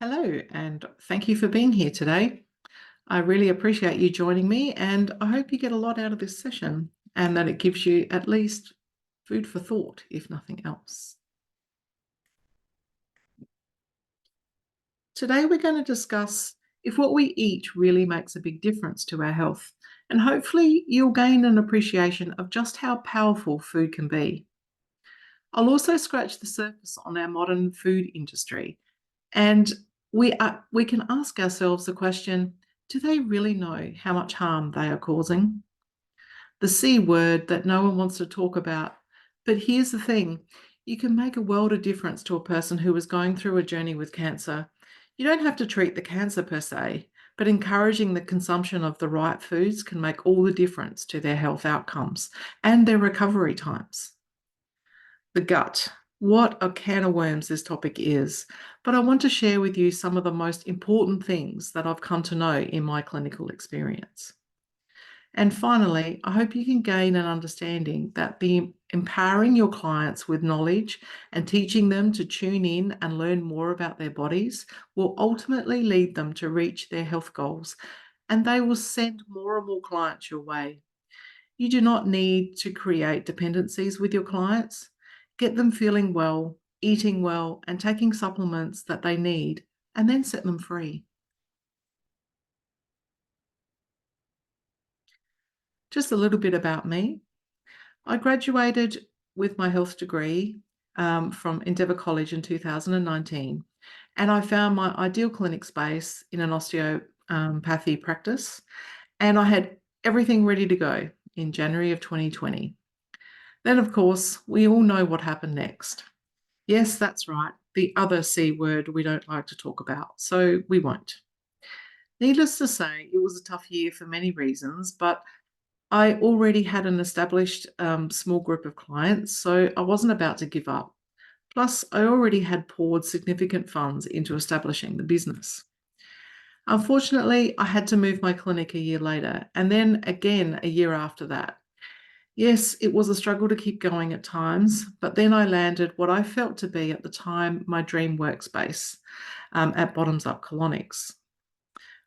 Hello, and thank you for being here today. I really appreciate you joining me, and I hope you get a lot out of this session and that it gives you at least food for thought, if nothing else. Today, we're going to discuss if what we eat really makes a big difference to our health, and hopefully, you'll gain an appreciation of just how powerful food can be. I'll also scratch the surface on our modern food industry. And we can ask ourselves the question, do they really know how much harm they are causing? The C word that no one wants to talk about. But here's the thing, you can make a world of difference to a person who is going through a journey with cancer. You don't have to treat the cancer per se, but encouraging the consumption of the right foods can make all the difference to their health outcomes and their recovery times. The gut. What a can of worms this topic is, but I want to share with you some of the most important things that I've come to know in my clinical experience. And finally, I hope you can gain an understanding that empowering your clients with knowledge and teaching them to tune in and learn more about their bodies will ultimately lead them to reach their health goals, and they will send more and more clients your way. You do not need to create dependencies with your clients. Get them feeling well, eating well, and taking supplements that they need, and then set them free. Just a little bit about me. I graduated with my health degree from Endeavour College in 2019, and I found my ideal clinic space in an osteopathy practice, and I had everything ready to go in January of 2020. Then, of course, we all know what happened next. Yes, that's right, the other C word we don't like to talk about, so we won't. Needless to say, it was a tough year for many reasons, but I already had an established small group of clients, so I wasn't about to give up. Plus, I already had poured significant funds into establishing the business. Unfortunately, I had to move my clinic a year later, and then again a year after that. Yes, it was a struggle to keep going at times, but then I landed what I felt to be at the time my dream workspace at Bottoms Up Colonics.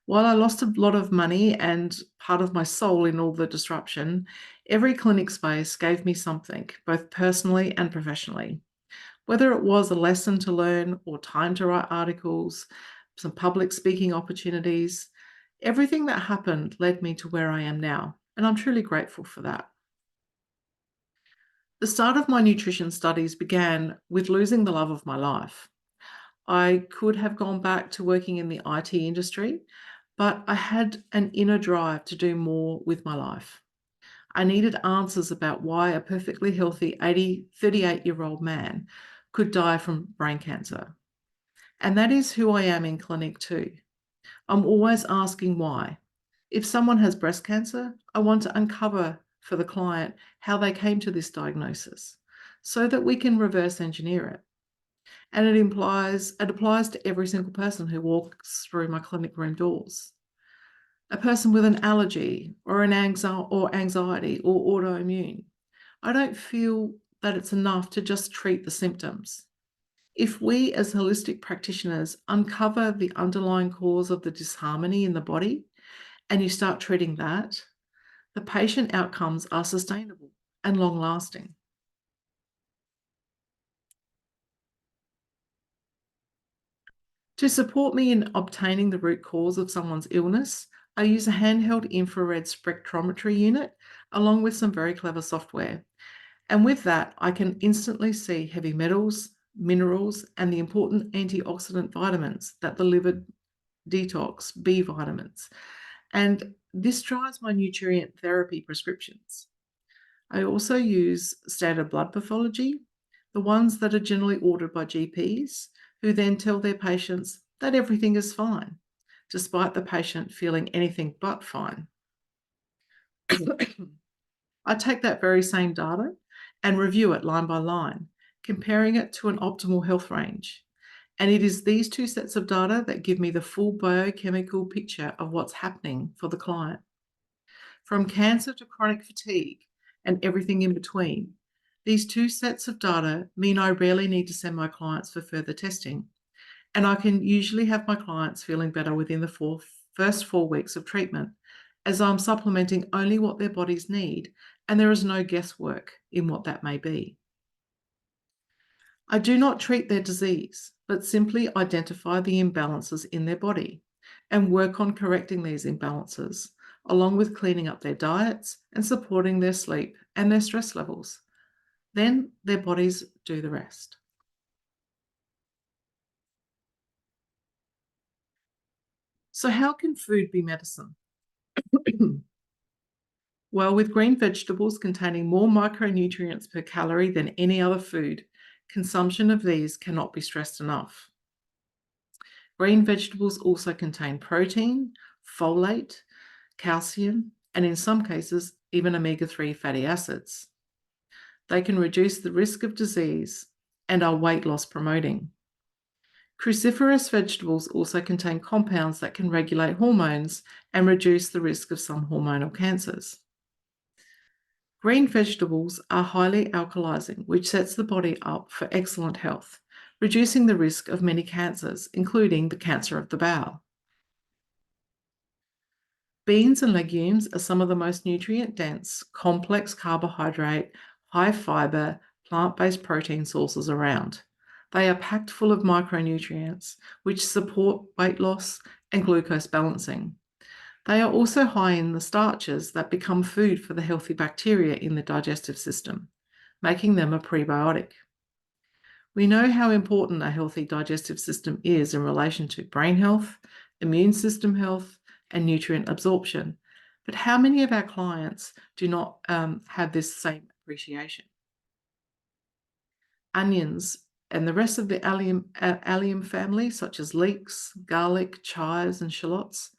While I lost a lot of money and part of my soul in all the disruption, every clinic space gave me something, both personally and professionally. Whether it was a lesson to learn or time to write articles, some public speaking opportunities, everything that happened led me to where I am now, and I'm truly grateful for that. The start of my nutrition studies began with losing the love of my life. I could have gone back to working in the IT industry, but I had an inner drive to do more with my life. I needed answers about why a perfectly healthy 38-year-old man could die from brain cancer. And that is who I am in clinic too. I'm always asking why. If someone has breast cancer, I want to uncover for the client how they came to this diagnosis so that we can reverse engineer it. And it applies to every single person who walks through my clinic room doors. A person with an allergy or anxiety or autoimmune. I don't feel that it's enough to just treat the symptoms. If we as holistic practitioners uncover the underlying cause of the disharmony in the body and you start treating that, the patient outcomes are sustainable and long lasting. To support me in obtaining the root cause of someone's illness, I use a handheld infrared spectrometry unit along with some very clever software. And with that, I can instantly see heavy metals, minerals, and the important antioxidant vitamins that the liver detox, B vitamins. And this drives my nutrient therapy prescriptions. I also use standard blood pathology, the ones that are generally ordered by GPs, who then tell their patients that everything is fine, despite the patient feeling anything but fine. I take that very same data and review it line by line, comparing it to an optimal health range. And it is these two sets of data that give me the full biochemical picture of what's happening for the client. From cancer to chronic fatigue and everything in between, these two sets of data mean I rarely need to send my clients for further testing. And I can usually have my clients feeling better within the first 4 weeks of treatment, as I'm supplementing only what their bodies need, and there is no guesswork in what that may be. I do not treat their disease, but simply identify the imbalances in their body and work on correcting these imbalances, along with cleaning up their diets and supporting their sleep and their stress levels. Then their bodies do the rest. So, how can food be medicine? Well, with green vegetables containing more micronutrients per calorie than any other food, consumption of these cannot be stressed enough. Green vegetables also contain protein, folate, calcium, and in some cases, even omega-3 fatty acids. They can reduce the risk of disease and are weight loss promoting. Cruciferous vegetables also contain compounds that can regulate hormones and reduce the risk of some hormonal cancers. Green vegetables are highly alkalizing, which sets the body up for excellent health, reducing the risk of many cancers, including the cancer of the bowel. Beans and legumes are some of the most nutrient-dense, complex carbohydrate, high-fiber, plant-based protein sources around. They are packed full of micronutrients, which support weight loss and glucose balancing. They are also high in the starches that become food for the healthy bacteria in the digestive system, making them a prebiotic. We know how important a healthy digestive system is in relation to brain health, immune system health, and nutrient absorption. But how many of our clients do not have this same appreciation? Onions and the rest of the allium family, such as leeks, garlic, chives, and shallots,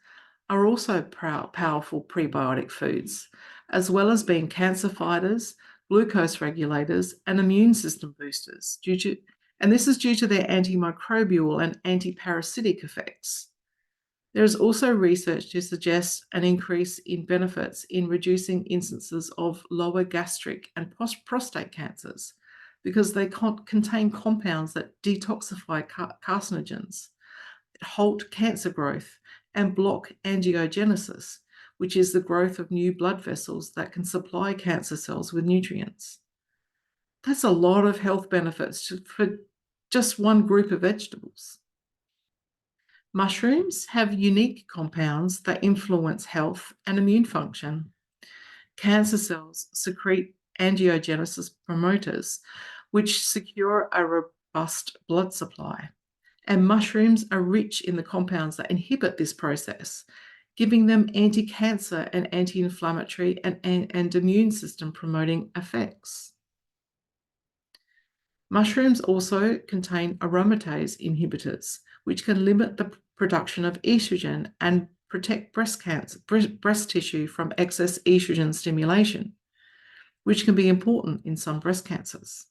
are also powerful prebiotic foods, as well as being cancer fighters, glucose regulators, and immune system boosters, and this is due to their antimicrobial and antiparasitic effects. There is also research to suggest an increase in benefits in reducing instances of lower gastric and prostate cancers because they contain compounds that detoxify carcinogens, halt cancer growth, and block angiogenesis, which is the growth of new blood vessels that can supply cancer cells with nutrients. That's a lot of health benefits for just one group of vegetables. Mushrooms have unique compounds that influence health and immune function. Cancer cells secrete angiogenesis promoters, which secure a robust blood supply. And mushrooms are rich in the compounds that inhibit this process, giving them anti-cancer and anti-inflammatory and immune system promoting effects. Mushrooms also contain aromatase inhibitors, which can limit the production of estrogen and protect breast tissue from excess estrogen stimulation, which can be important in some breast cancers.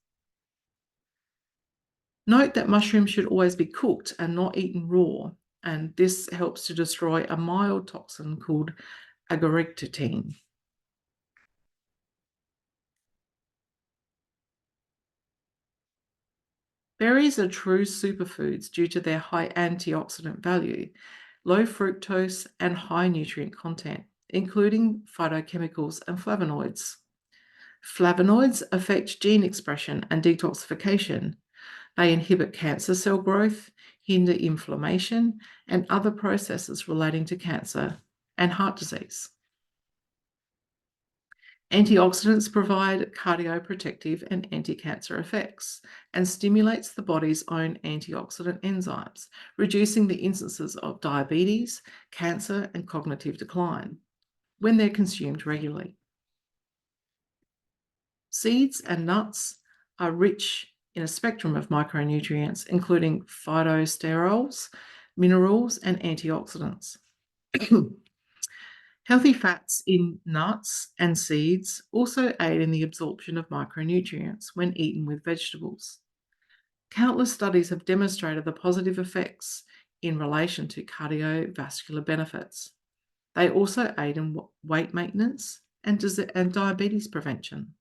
Note that mushrooms should always be cooked and not eaten raw, and this helps to destroy a mild toxin called agaricotine. Berries are true superfoods due to their high antioxidant value, low fructose, and high nutrient content, including phytochemicals and flavonoids. Flavonoids affect gene expression and detoxification. They inhibit cancer cell growth, hinder inflammation, and other processes relating to cancer and heart disease. Antioxidants provide cardioprotective and anti-cancer effects and stimulates the body's own antioxidant enzymes, reducing the instances of diabetes, cancer, and cognitive decline when they're consumed regularly. Seeds and nuts are rich in a spectrum of micronutrients, including phytosterols, minerals, and antioxidants. Healthy fats in nuts and seeds also aid in the absorption of micronutrients when eaten with vegetables. Countless studies have demonstrated the positive effects in relation to cardiovascular benefits. They also aid in weight maintenance and diabetes prevention.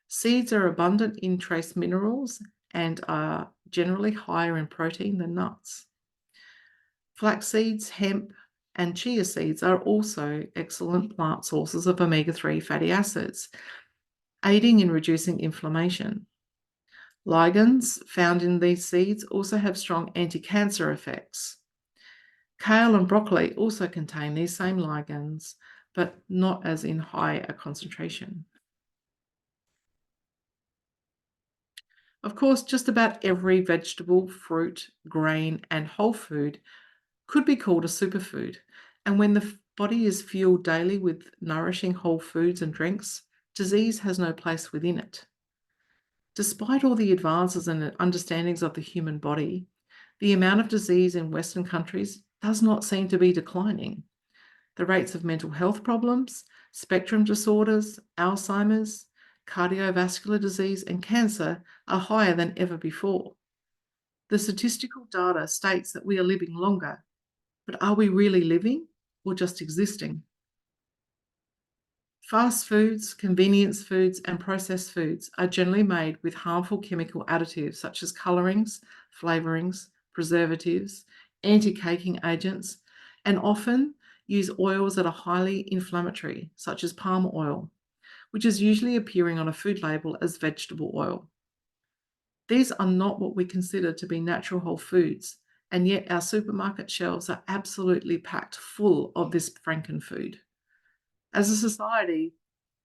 Seeds are abundant in trace minerals and are generally higher in protein than nuts. Flax seeds, hemp, and chia seeds are also excellent plant sources of omega-3 fatty acids, aiding in reducing inflammation. Ligands found in these seeds also have strong anti-cancer effects. Kale and broccoli also contain these same ligands, but not as in high a concentration. Of course, just about every vegetable, fruit, grain, and whole food could be called a superfood. And when the body is fueled daily with nourishing whole foods and drinks, disease has no place within it. Despite all the advances and understandings of the human body, the amount of disease in Western countries does not seem to be declining. The rates of mental health problems, spectrum disorders, Alzheimer's, cardiovascular disease, and cancer are higher than ever before. The statistical data states that we are living longer, but are we really living or just existing? Fast foods, convenience foods, and processed foods are generally made with harmful chemical additives such as colorings, flavorings, preservatives, anti-caking agents, and often use oils that are highly inflammatory, such as palm oil, which is usually appearing on a food label as vegetable oil. These are not what we consider to be natural whole foods, and yet our supermarket shelves are absolutely packed full of this frankenfood. As a society,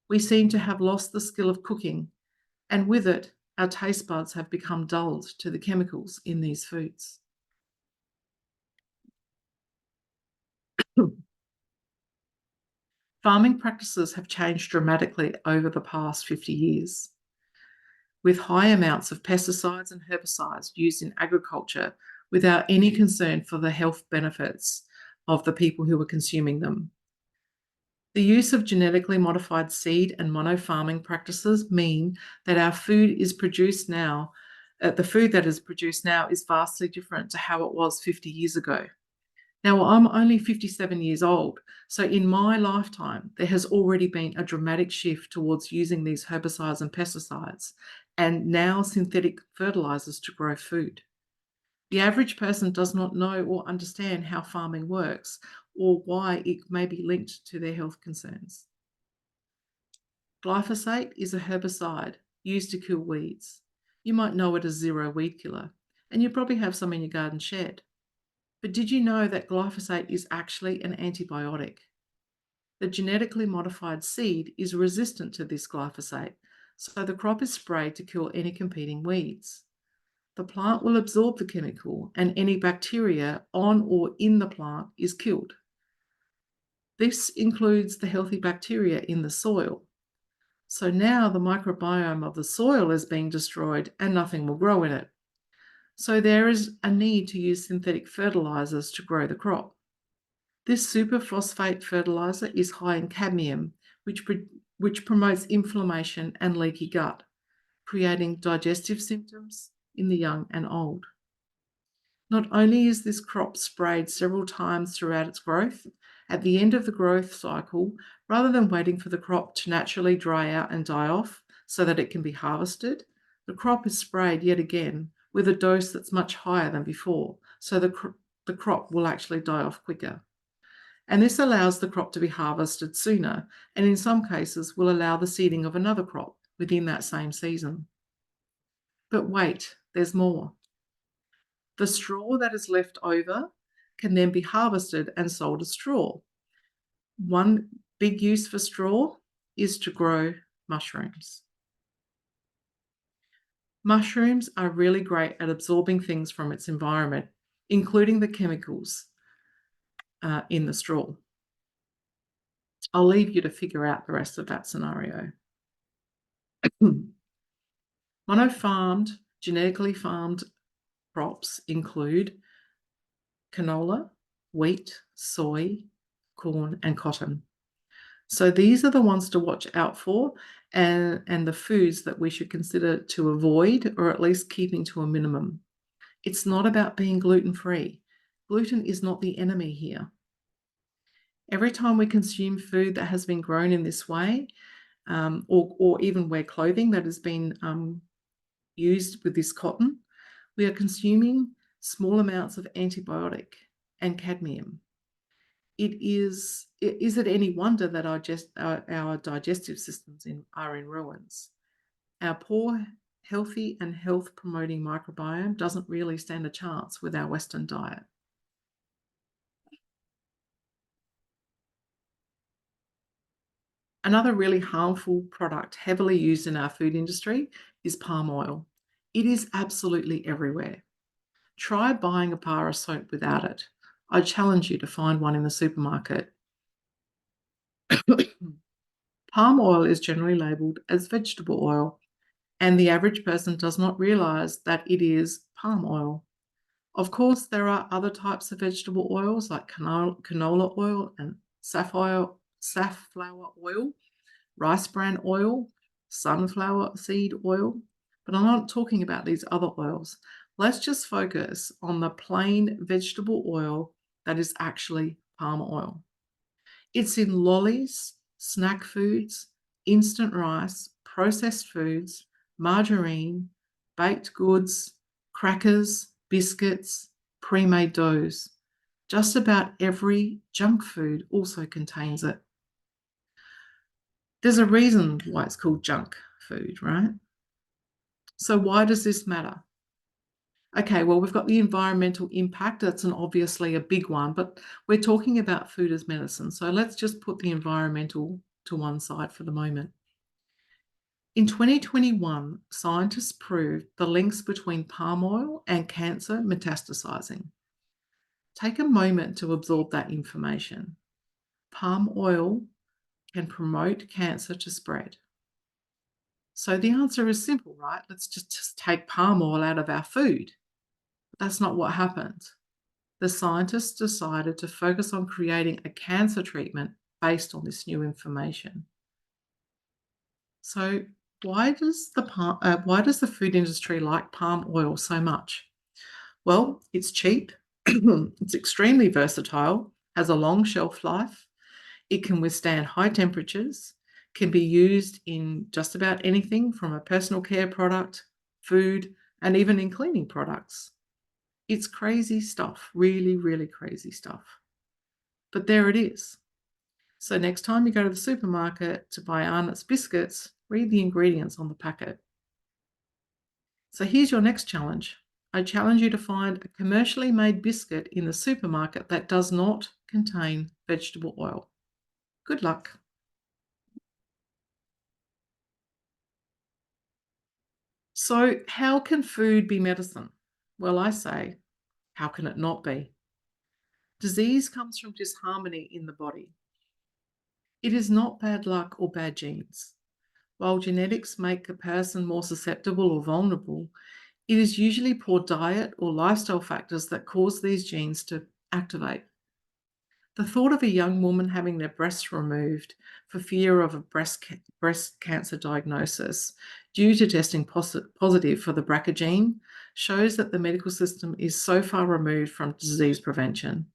we seem to have lost the skill of cooking, and with it, our taste buds have become dulled to the chemicals in these foods. Farming practices have changed dramatically over the past 50 years, with high amounts of pesticides and herbicides used in agriculture without any concern for the health benefits of the people who were consuming them. The use of genetically modified seed and mono-farming practices mean that our food is produced now, the food that is produced now is vastly different to how it was 50 years ago. Now, I'm only 57 years old, so in my lifetime, there has already been a dramatic shift towards using these herbicides and pesticides, and now synthetic fertilizers to grow food. The average person does not know or understand how farming works or why it may be linked to their health concerns. Glyphosate is a herbicide used to kill weeds. You might know it as zero weed killer, and you probably have some in your garden shed. But did you know that glyphosate is actually an antibiotic? The genetically modified seed is resistant to this glyphosate, so the crop is sprayed to kill any competing weeds. The plant will absorb the chemical, and any bacteria on or in the plant is killed. This includes the healthy bacteria in the soil. So now the microbiome of the soil is being destroyed and nothing will grow in it. So there is a need to use synthetic fertilizers to grow the crop. This superphosphate fertilizer is high in cadmium, which promotes inflammation and leaky gut, creating digestive symptoms in the young and old. Not only is this crop sprayed several times throughout its growth, at the end of the growth cycle, rather than waiting for the crop to naturally dry out and die off so that it can be harvested, the crop is sprayed yet again with a dose that's much higher than before, so the crop will actually die off quicker. And this allows the crop to be harvested sooner, and in some cases will allow the seeding of another crop within that same season. But wait, there's more. The straw that is left over can then be harvested and sold as straw. One big use for straw is to grow mushrooms. Mushrooms are really great at absorbing things from its environment, including the chemicals in the straw. I'll leave you to figure out the rest of that scenario. Mono-farmed, genetically farmed crops include canola, wheat, soy, corn, and cotton. So these are the ones to watch out for and the foods that we should consider to avoid or at least keeping to a minimum. It's not about being gluten-free. Gluten is not the enemy here. Every time we consume food that has been grown in this way, or even wear clothing that has been used with this cotton, We are consuming small amounts of antibiotic and cadmium. Is it any wonder that our digestive systems are in ruins? Our poor, healthy, and health promoting microbiome doesn't really stand a chance with our Western diet. Another really harmful product heavily used in our food industry is palm oil. It is absolutely everywhere. Try buying a bar of soap without it. I challenge you to find one in the supermarket. Palm oil is generally labelled as vegetable oil, and the average person does not realise that it is palm oil. Of course, there are other types of vegetable oils like canola oil and safflower oil, rice bran oil, sunflower seed oil, but I'm not talking about these other oils. Let's just focus on the plain vegetable oil that is actually palm oil. It's in lollies, snack foods, instant rice, processed foods, margarine, baked goods, crackers, biscuits, pre-made doughs. Just about every junk food also contains it. There's a reason why it's called junk food, right? So why does this matter? Okay, well, we've got the environmental impact. That's obviously a big one, but we're talking about food as medicine. So let's just put the environmental to one side for the moment. In 2021, scientists proved the links between palm oil and cancer metastasizing. Take a moment to absorb that information. Palm oil can promote cancer to spread. So the answer is simple, right? Let's just take palm oil out of our food. But that's not what happened. The scientists decided to focus on creating a cancer treatment based on this new information. So why does the food industry like palm oil so much? Well, it's cheap, it's extremely versatile, has a long shelf life, it can withstand high temperatures, can be used in just about anything from a personal care product, food, and even in cleaning products. It's crazy stuff, really, really crazy stuff. But there it is. So next time you go to the supermarket to buy Arnott's biscuits, read the ingredients on the packet. So here's your next challenge. I challenge you to find a commercially made biscuit in the supermarket that does not contain vegetable oil. Good luck. So how can food be medicine? Well, I say, how can it not be? Disease comes from disharmony in the body. It is not bad luck or bad genes. While genetics make a person more susceptible or vulnerable, it is usually poor diet or lifestyle factors that cause these genes to activate. The thought of a young woman having their breasts removed for fear of a breast cancer diagnosis due to testing positive for the BRCA gene shows that the medical system is so far removed from disease prevention.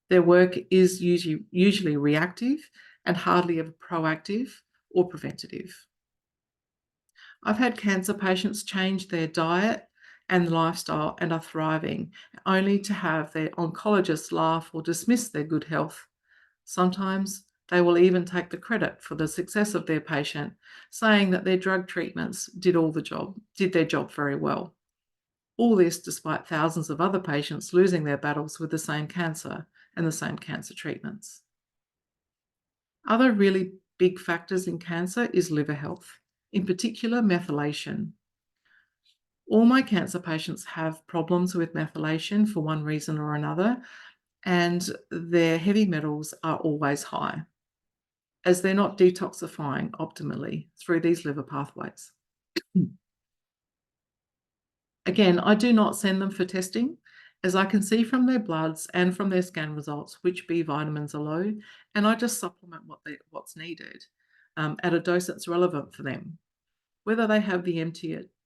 Their work is usually reactive and hardly ever proactive or preventative. I've had cancer patients change their diet and lifestyle and are thriving, only to have their oncologists laugh or dismiss their good health. Sometimes they will even take the credit for the success of their patient, saying that their drug treatments did their job very well. All this despite thousands of other patients losing their battles with the same cancer and the same cancer treatments. Other really big factors in cancer is liver health, in particular methylation. All my cancer patients have problems with methylation for one reason or another, and their heavy metals are always high, as they're not detoxifying optimally through these liver pathways. Again, I do not send them for testing, as I can see from their bloods and from their scan results which B vitamins are low, and I just supplement what's needed at a dose that's relevant for them. Whether they have the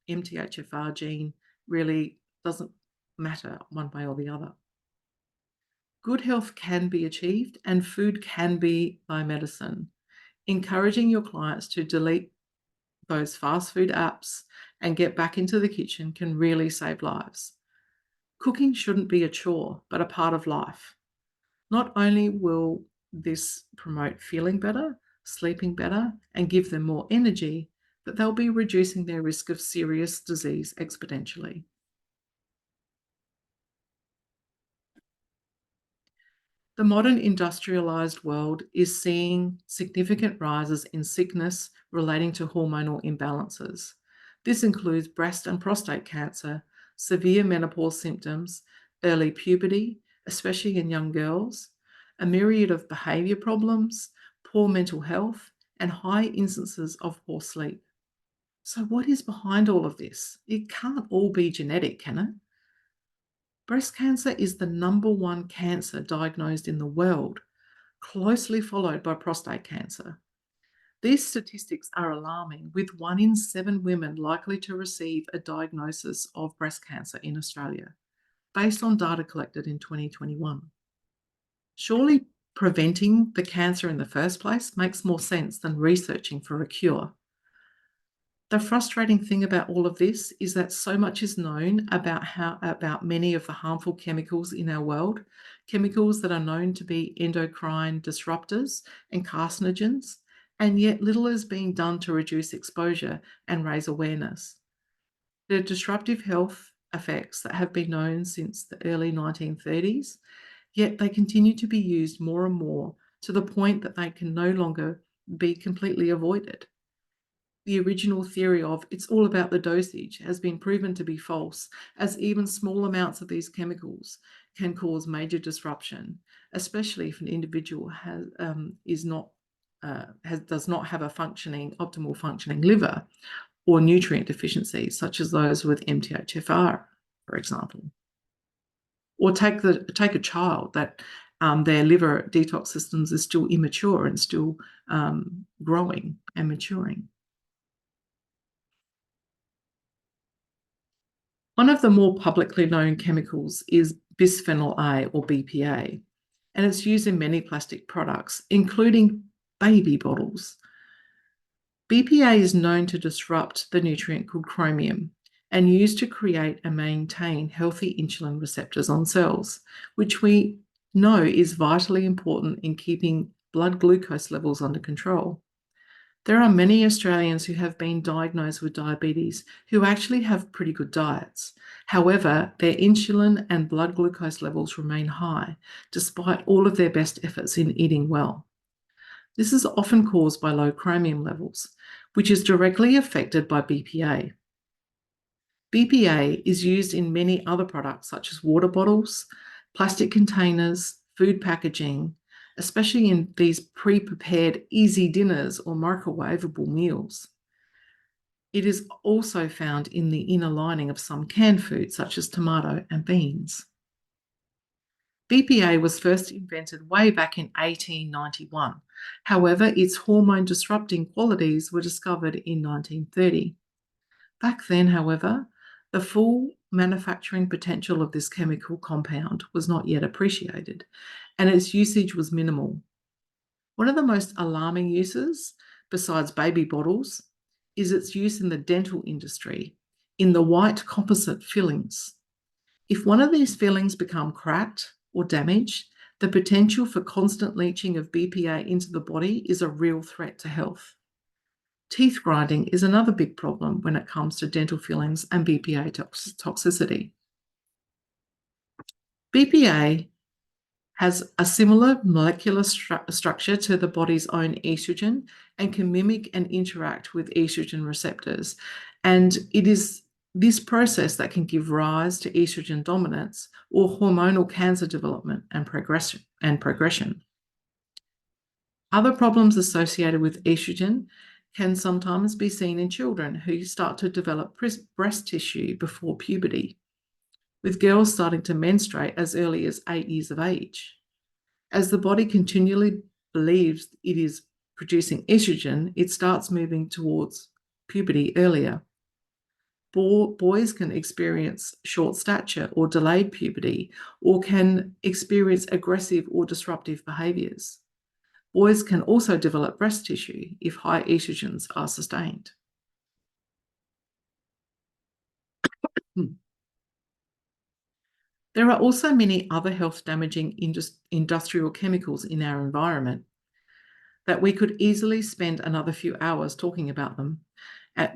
MTHFR gene really doesn't matter one way or the other. Good health can be achieved and food can be thy medicine. Encouraging your clients to delete those fast food apps and get back into the kitchen can really save lives. Cooking shouldn't be a chore, but a part of life. Not only will this promote feeling better, sleeping better, and give them more energy, but they'll be reducing their risk of serious disease exponentially. The modern industrialized world is seeing significant rises in sickness relating to hormonal imbalances. This includes breast and prostate cancer, severe menopause symptoms, early puberty, especially in young girls, a myriad of behavior problems, poor mental health, and high instances of poor sleep. So, what is behind all of this? It can't all be genetic, can it? Breast cancer is the number 1 cancer diagnosed in the world, closely followed by prostate cancer. These statistics are alarming, with 1 in 7 women likely to receive a diagnosis of breast cancer in Australia, based on data collected in 2021. Surely preventing the cancer in the first place makes more sense than researching for a cure. The frustrating thing about all of this is that so much is known about many of the harmful chemicals in our world, chemicals that are known to be endocrine disruptors and carcinogens, and yet little is being done to reduce exposure and raise awareness. The disruptive health effects that have been known since the early 1930s, yet they continue to be used more and more to the point that they can no longer be completely avoided. The original theory of it's all about the dosage has been proven to be false, as even small amounts of these chemicals can cause major disruption, especially if an individual does not have a optimal functioning liver or nutrient deficiencies, such as those with MTHFR, for example. Or take a child that their liver detox systems is still immature and still growing and maturing. One of the more publicly known chemicals is bisphenol A, or BPA, and it's used in many plastic products, including baby bottles. BPA is known to disrupt the nutrient called chromium and used to create and maintain healthy insulin receptors on cells, which we know is vitally important in keeping blood glucose levels under control. There are many Australians who have been diagnosed with diabetes who actually have pretty good diets. However, their insulin and blood glucose levels remain high, despite all of their best efforts in eating well. This is often caused by low chromium levels, which is directly affected by BPA. BPA is used in many other products such as water bottles, plastic containers, food packaging, especially in these pre-prepared easy dinners or microwavable meals. It is also found in the inner lining of some canned foods such as tomato and beans. BPA was first invented way back in 1891. However, its hormone disrupting qualities were discovered in 1930. Back then, however, the full manufacturing potential of this chemical compound was not yet appreciated, and its usage was minimal. One of the most alarming uses, besides baby bottles, is its use in the dental industry, in the white composite fillings. If one of these fillings become cracked or damaged, the potential for constant leaching of BPA into the body is a real threat to health. Teeth grinding is another big problem when it comes to dental fillings and BPA toxicity. BPA has a similar molecular structure to the body's own estrogen and can mimic and interact with estrogen receptors. And it is this process that can give rise to estrogen dominance or hormonal cancer development and progression. Other problems associated with estrogen can sometimes be seen in children who start to develop breast tissue before puberty, with girls starting to menstruate as early as 8 years of age. As the body continually believes it is producing estrogen, it starts moving towards puberty earlier. Boys can experience short stature or delayed puberty, or can experience aggressive or disruptive behaviours. Boys can also develop breast tissue if high estrogens are sustained. Hmm. There are also many other health damaging industrial chemicals in our environment that we could easily spend another few hours talking about them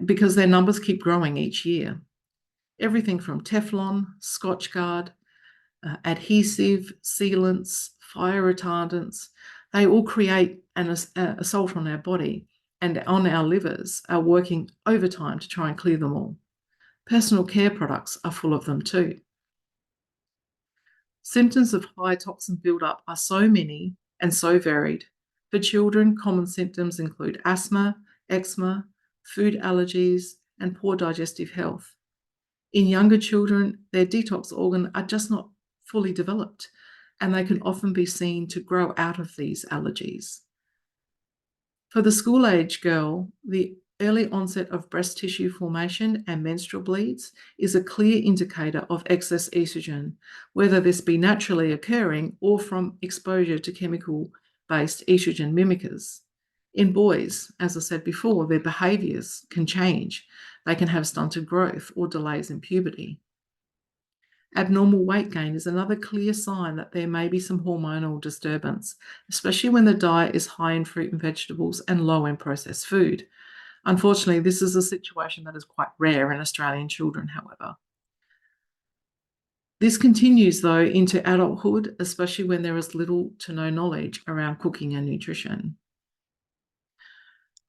because their numbers keep growing each year. Everything from Teflon, Scotchgard, adhesive, sealants, fire retardants, they all create an assault on our body and on our livers are working overtime to try and clear them all. Personal care products are full of them too. Symptoms of high toxin buildup are so many and so varied. For children, common symptoms include asthma, eczema, food allergies, and poor digestive health. In younger children, their detox organs are just not fully developed, and they can often be seen to grow out of these allergies. For the school age girl, the early onset of breast tissue formation and menstrual bleeds is a clear indicator of excess estrogen, whether this be naturally occurring or from exposure to chemical based estrogen mimickers. In boys, as I said before, their behaviours can change. They can have stunted growth or delays in puberty. Abnormal weight gain is another clear sign that there may be some hormonal disturbance, especially when the diet is high in fruit and vegetables and low in processed food. Unfortunately, this is a situation that is quite rare in Australian children, however. This continues, though, into adulthood, especially when there is little to no knowledge around cooking and nutrition.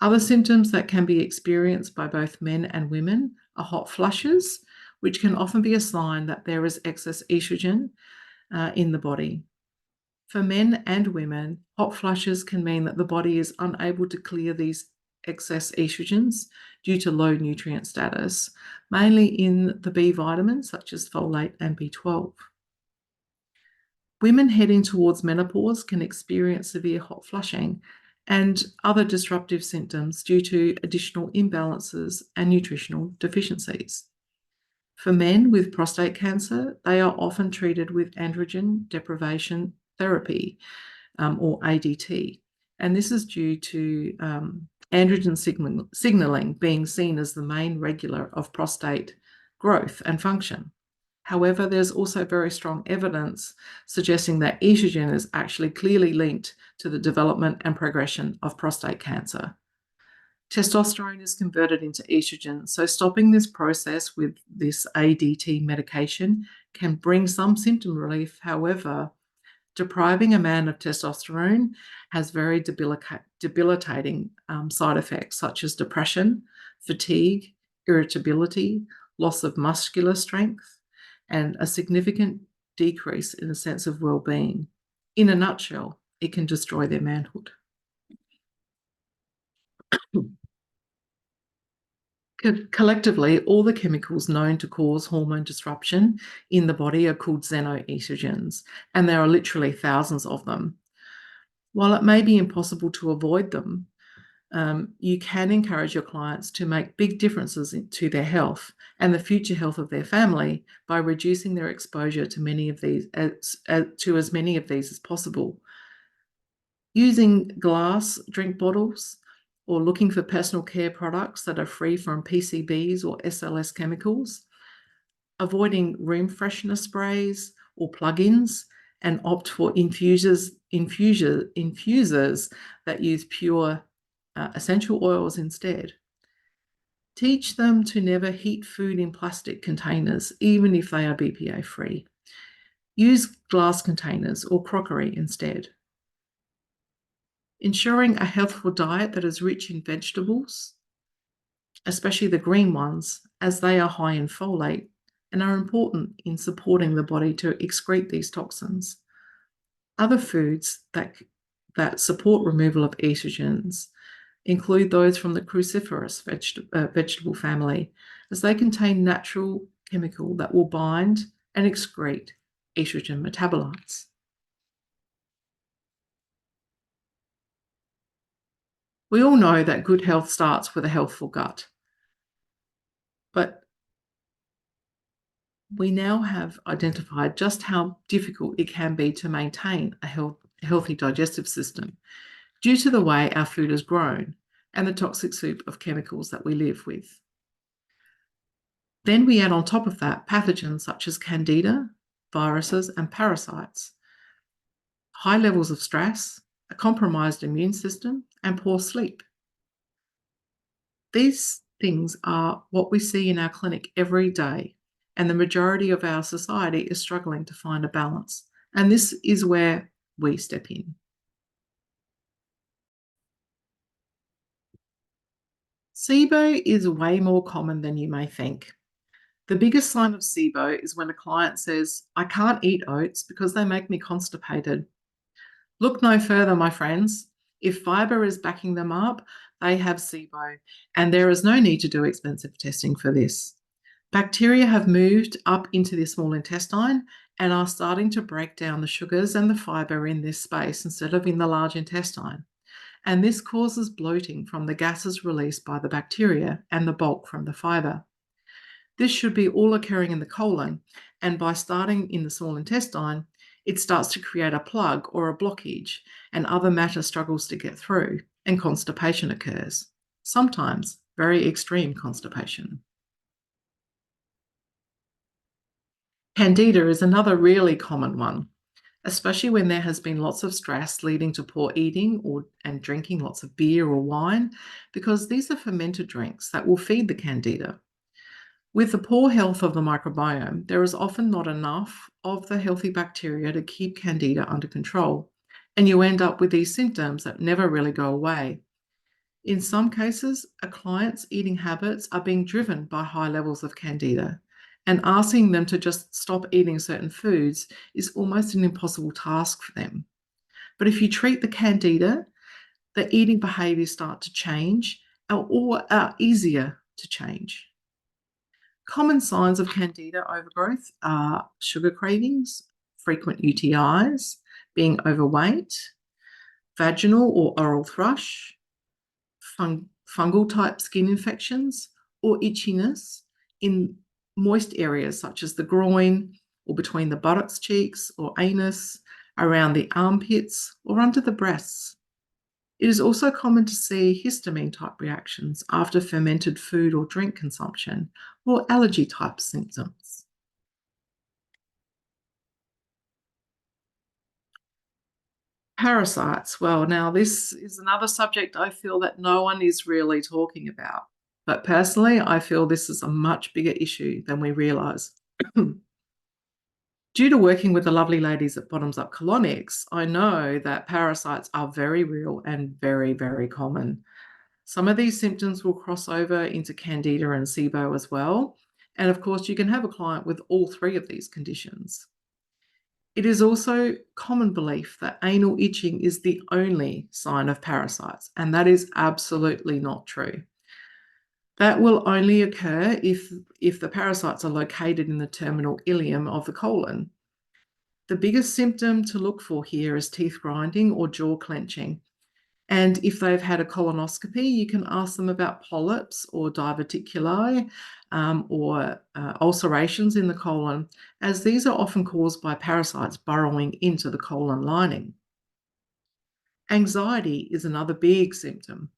Other symptoms that can be experienced by both men and women are hot flushes, which can often be a sign that there is excess estrogen in the body. For men and women, hot flushes can mean that the body is unable to clear these excess estrogens due to low nutrient status, mainly in the B vitamins such as folate and B12. Women heading towards menopause can experience severe hot flushing and other disruptive symptoms due to additional imbalances and nutritional deficiencies. For men with prostate cancer, they are often treated with androgen deprivation therapy, or ADT. And this is due to androgen signaling being seen as the main regulator of prostate growth and function. However, there's also very strong evidence suggesting that estrogen is actually clearly linked to the development and progression of prostate cancer. Testosterone is converted into estrogen, so stopping this process with this ADT medication can bring some symptom relief. However, depriving a man of testosterone has very debilitating side effects such as depression, fatigue, irritability, loss of muscular strength, and a significant decrease in a sense of well-being. In a nutshell, it can destroy their manhood. Collectively, all the chemicals known to cause hormone disruption in the body are called xenoestrogens, and there are literally thousands of them. While it may be impossible to avoid them, you can encourage your clients to make big differences to their health and the future health of their family by reducing their exposure to many of these, to as many of these as possible. Using glass drink bottles or looking for personal care products that are free from PCBs or SLS chemicals, avoiding room freshener sprays or plug-ins, and opt for infusers that use pure essential oils instead. Teach them to never heat food in plastic containers, even if they are BPA free. Use glass containers or crockery instead. Ensuring a healthful diet that is rich in vegetables, especially the green ones, as they are high in folate and are important in supporting the body to excrete these toxins. Other foods that support removal of estrogens include those from the cruciferous vegetable family, as they contain natural chemical that will bind and excrete estrogen metabolites. We all know that good health starts with a healthful gut, but we now have identified just how difficult it can be to maintain a healthy digestive system due to the way our food is grown and the toxic soup of chemicals that we live with. Then we add on top of that pathogens such as candida, viruses, and parasites, high levels of stress, a compromised immune system, and poor sleep. These things are what we see in our clinic every day, and the majority of our society is struggling to find a balance. And this is where we step in. SIBO is way more common than you may think. The biggest sign of SIBO is when a client says, I can't eat oats because they make me constipated. Look no further, my friends. If fibre is backing them up, they have SIBO, and there is no need to do expensive testing for this. Bacteria have moved up into the small intestine and are starting to break down the sugars and the fibre in this space instead of in the large intestine. And this causes bloating from the gases released by the bacteria and the bulk from the fibre. This should be all occurring in the colon, and by starting in the small intestine, it starts to create a plug or a blockage, and other matter struggles to get through, and constipation occurs. Sometimes very extreme constipation. Candida is another really common one, especially when there has been lots of stress leading to poor eating and drinking lots of beer or wine, because these are fermented drinks that will feed the candida. With the poor health of the microbiome, there is often not enough of the healthy bacteria to keep candida under control, and you end up with these symptoms that never really go away. In some cases, a client's eating habits are being driven by high levels of candida, and asking them to just stop eating certain foods is almost an impossible task for them. But if you treat the candida, the eating behaviours start to change or are easier to change. Common signs of candida overgrowth are sugar cravings, frequent UTIs, being overweight, vaginal or oral thrush, fungal type skin infections, or itchiness in moist areas such as the groin or between the buttocks cheeks or anus, around the armpits or under the breasts. It is also common to see histamine type reactions after fermented food or drink consumption or allergy type symptoms. Parasites. Well, now this is another subject I feel that no one is really talking about. But personally, I feel this is a much bigger issue than we realise. Due to working with the lovely ladies at Bottoms Up Colonics, I know that parasites are very real and very, very common. Some of these symptoms will cross over into Candida and SIBO as well. And of course, you can have a client with all three of these conditions. It is also common belief that anal itching is the only sign of parasites, and that is absolutely not true. That will only occur if the parasites are located in the terminal ileum of the colon. The biggest symptom to look for here is teeth grinding or jaw clenching. And if they've had a colonoscopy, you can ask them about polyps or diverticuli or ulcerations in the colon, as these are often caused by parasites burrowing into the colon lining. Anxiety is another big symptom,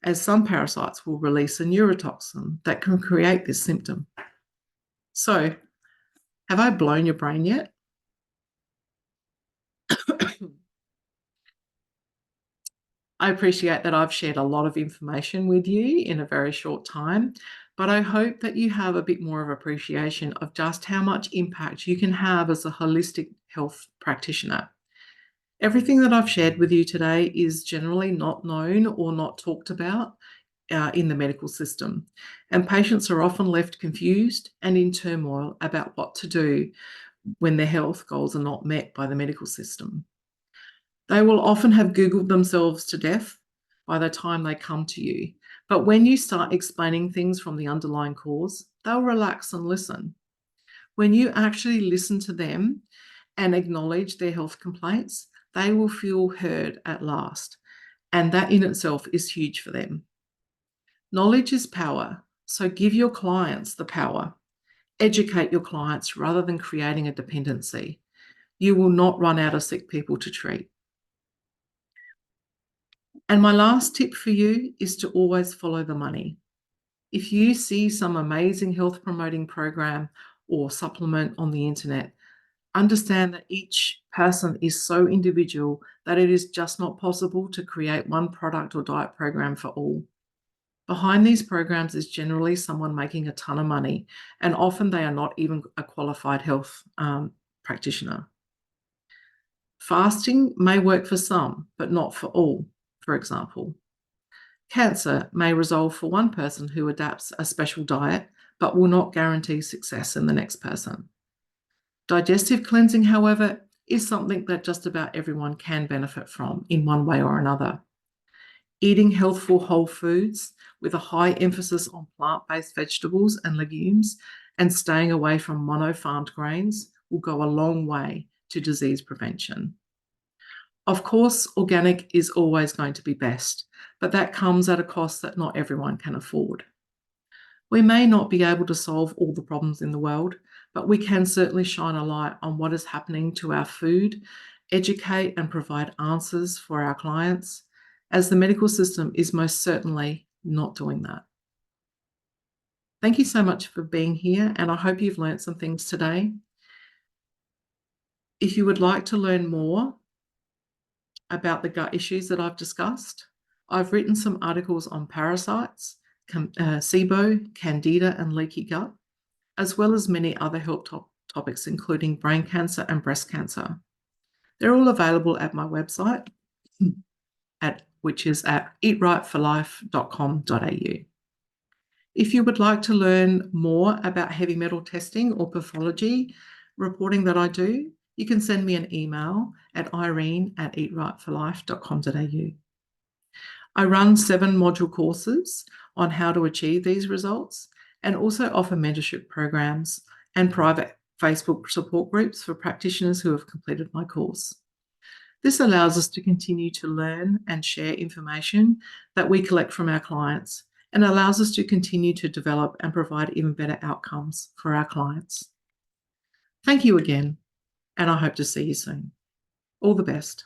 as some parasites will release a neurotoxin that can create this symptom. So, have I blown your brain yet? I appreciate that I've shared a lot of information with you in a very short time, but I hope that you have a bit more of appreciation of just how much impact you can have as a holistic health practitioner. Everything that I've shared with you today is generally not known or not talked about in the medical system, and patients are often left confused and in turmoil about what to do when their health goals are not met by the medical system. They will often have Googled themselves to death by the time they come to you. But when you start explaining things from the underlying cause, they'll relax and listen. When you actually listen to them and acknowledge their health complaints, they will feel heard at last. And that in itself is huge for them. Knowledge is power. So give your clients the power. Educate your clients rather than creating a dependency. You will not run out of sick people to treat. And my last tip for you is to always follow the money. If you see some amazing health promoting program or supplement on the internet, understand that each person is so individual that it is just not possible to create one product or diet program for all. Behind these programs is generally someone making a ton of money, and often they are not even a qualified health practitioner. Fasting may work for some, but not for all, for example. Cancer may resolve for one person who adapts a special diet, but will not guarantee success in the next person. Digestive cleansing, however, is something that just about everyone can benefit from in one way or another. Eating healthful whole foods with a high emphasis on plant-based vegetables and legumes and staying away from mono-farmed grains will go a long way to disease prevention. Of course, organic is always going to be best, but that comes at a cost that not everyone can afford. We may not be able to solve all the problems in the world, but we can certainly shine a light on what is happening to our food, educate and provide answers for our clients, as the medical system is most certainly not doing that. Thank you so much for being here, and I hope you've learned some things today. If you would like to learn more about the gut issues that I've discussed, I've written some articles on parasites, SIBO, candida, and leaky gut, as well as many other health topics, including brain cancer and breast cancer. They're all available at my website, which is at eatrightforlife.com.au. If you would like to learn more about heavy metal testing or pathology reporting that I do, you can send me an email at irene@eatrightforlife.com.au. I run 7 module courses on how to achieve these results and also offer mentorship programs and private Facebook support groups for practitioners who have completed my course. This allows us to continue to learn and share information that we collect from our clients and allows us to continue to develop and provide even better outcomes for our clients. Thank you again, and I hope to see you soon. All the best.